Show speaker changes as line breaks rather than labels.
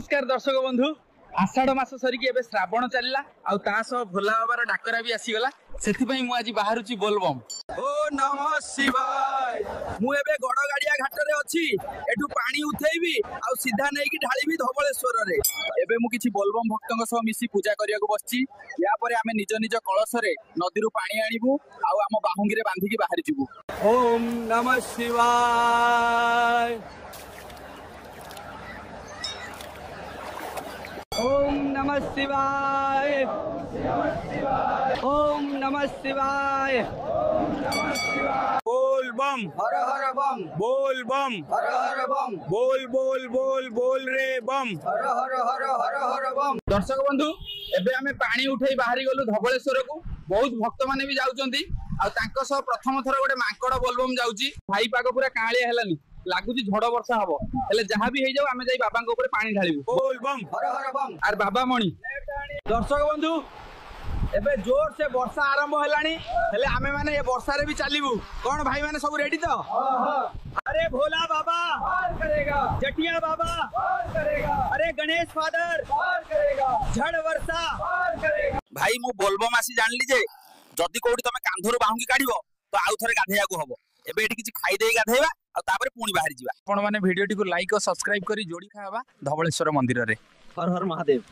नमस्कार दर्शक बंधु आषाढ़ मास सरिकी एबे श्रावण चलला आ तासह भोला बाबार डाकरा भी आसीगला सेथिपई मु आज बाहरुची बोलबम ओ नमः शिवाय मु एबे गड़गाड़िया घाट रे अछि एठु पानी उठेइबी आ सीधा नै कि ढाळीबी धवळेश्वर रे एबे मु किछि बोलबम भक्तक सह मिसी पूजा करिया को बसछि या परे आमे निज निज कलश रे नदी रु पानी आनिबु आ आम बाहुंगी रे बांधी की बाहर जिवु ओम नमः शिवाय ओम नमः शिवाय ओम नमः शिवाय बोल बम हर हर बम बोल बम हर हर बम बोल बोल बोल बोल रे बम हर हर हर हर हर बम। दर्शक बंधु एबे आमे पानी उठेई बाहरी गलु धवळेश्वर को बहुत भक्त माने भी जाउचंती आ तांको सह प्रथम थर गोटे मांकड़ बोलबम जाउची भाई पाग पूरा कालिया हेलानी लागुची झड़ वर्षा हबो हेले जहां भी हे जाऊ आमे जाई बाबा को ऊपर पानी ढालिबु बोल बम हर हर बम आर बाबा मणि। दर्शक बंधु एबे जोर से वर्षा आरंभ हेलानी हेले आमे माने ए वर्षा रे भी चालिबु कोन भाई माने सब रेडी तो अरे भोला बाबा पार करेगा जटिया बाबा पार करेगा अरे गणेश फादर पार करेगा झड़ वर्षा पार करेगा। भाई मु बोलबम आसी जानली जे जदी कोडी तमे कांधरो बाहुंगी काढिबो तो आउ थरे गाधेया को हबो एबे एठी किछि खाई देई गाधेबा आ तापर पुणी बाहर जिबा। आपण माने वीडियो टी को लाइक और सब्सक्राइब करी जोड़ी खाबा धवळेश्वर मंदिर रे। हर हर महादेव।